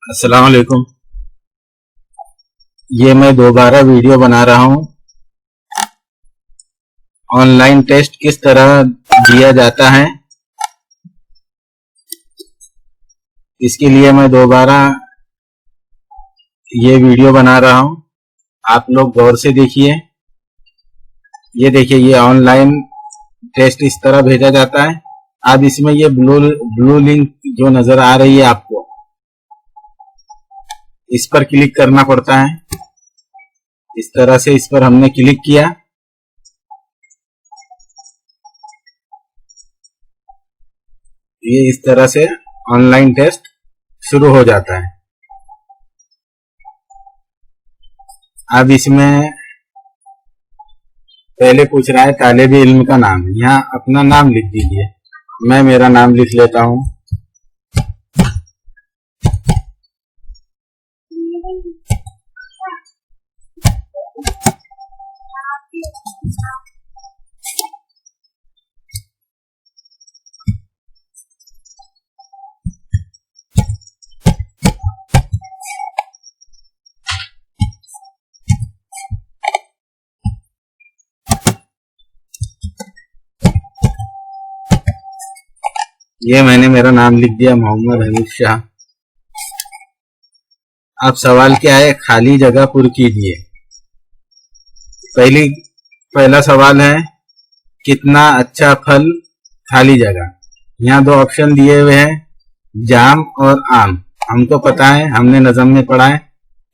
अस्सलाम वालेकुम। ये मैं दोबारा वीडियो बना रहा हूँ। ऑनलाइन टेस्ट किस तरह दिया जाता है, इसके लिए मैं दोबारा ये वीडियो बना रहा हूँ। आप लोग गौर से देखिए। ये देखिए, ये ऑनलाइन टेस्ट इस तरह भेजा जाता है। अब इसमें ये ब्लू लिंक जो नजर आ रही है आपको, इस पर क्लिक करना पड़ता है। इस तरह से इस पर हमने क्लिक किया। ये इस तरह से ऑनलाइन टेस्ट शुरू हो जाता है। अब इसमें पहले पूछ रहा है तालिबे इल्म का नाम। यहाँ अपना नाम लिख दीजिए। मैं मेरा नाम लिख लेता हूँ। ये मैंने मेरा नाम लिख दिया, मोहम्मद हनीफ शाह। अब सवाल क्या है, खाली जगह पुर कीजिए। पहला सवाल है, कितना अच्छा फल खाली जगह। यहाँ दो ऑप्शन दिए हुए हैं, जाम और आम। हमको पता है, हमने नज़म में पढ़ा है,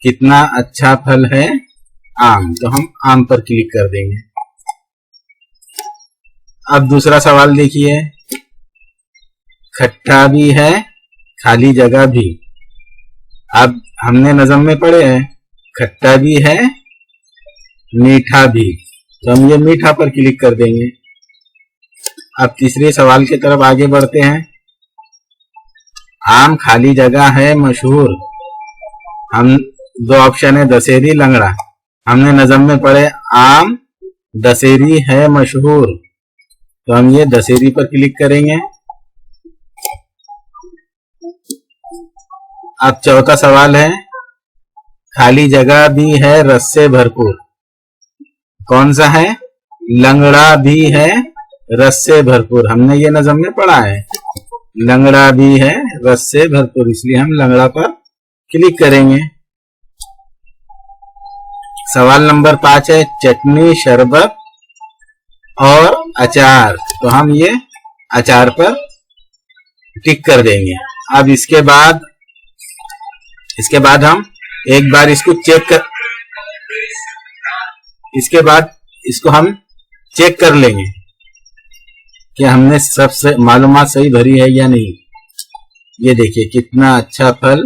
कितना अच्छा फल है आम, तो हम आम पर क्लिक कर देंगे। अब दूसरा सवाल देखिए, खट्टा भी है खाली जगह भी। अब हमने नज़म में पढ़े हैं, खट्टा भी है मीठा भी, तो हम ये मीठा पर क्लिक कर देंगे। अब तीसरे सवाल की तरफ आगे बढ़ते हैं। आम खाली जगह है मशहूर। हम दो ऑप्शन है, दशहरी लंगड़ा। हमने नज़म में पढ़े, आम दशहरी है मशहूर, तो हम ये दशहरी पर क्लिक करेंगे। अब चौथा सवाल है, खाली जगह भी है रस से भरपूर। कौन सा है, लंगड़ा भी है रस से भरपूर। हमने ये नज़म में पढ़ा है, लंगड़ा भी है रस से भरपूर, इसलिए हम लंगड़ा पर क्लिक करेंगे। सवाल नंबर 5 है, चटनी शरबत और अचार, तो हम ये अचार पर टिक कर देंगे। अब इसके बाद हम एक बार इसको चेक कर लेंगे कि हमने सबसे मालूमात सही भरी है या नहीं। ये देखिए, कितना अच्छा फल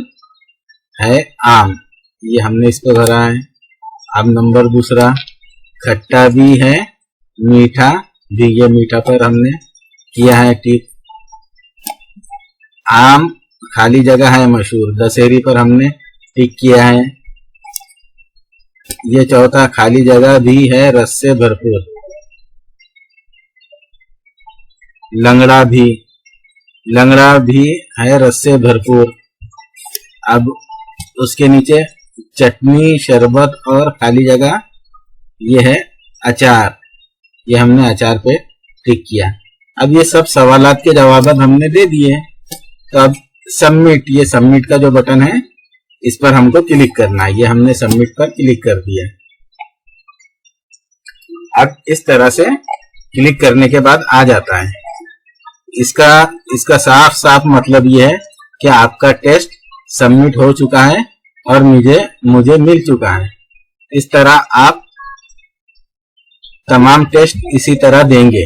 है आम, ये हमने इस पर भरा है। अब नंबर दूसरा, खट्टा भी है मीठा भी, ये मीठा पर हमने किया है टिक। आम खाली जगह है मशहूर, दशहरी पर हमने टिक किया है। ये चौथा, खाली जगह भी है रस से भरपूर। लंगड़ा भी है रस से भरपूर। अब उसके नीचे चटनी शरबत और खाली जगह, ये है अचार, ये हमने अचार पे टिक किया। अब ये सब सवालात के जवाब हमने दे दिए। तो अब सबमिट, ये सबमिट का जो बटन है, इस पर हमको क्लिक करना है। ये हमने सबमिट पर क्लिक कर दिया। अब इस तरह से क्लिक करने के बाद आ जाता है। इसका साफ साफ मतलब ये है कि आपका टेस्ट सबमिट हो चुका है और मुझे मिल चुका है। इस तरह आप तमाम टेस्ट इसी तरह देंगे।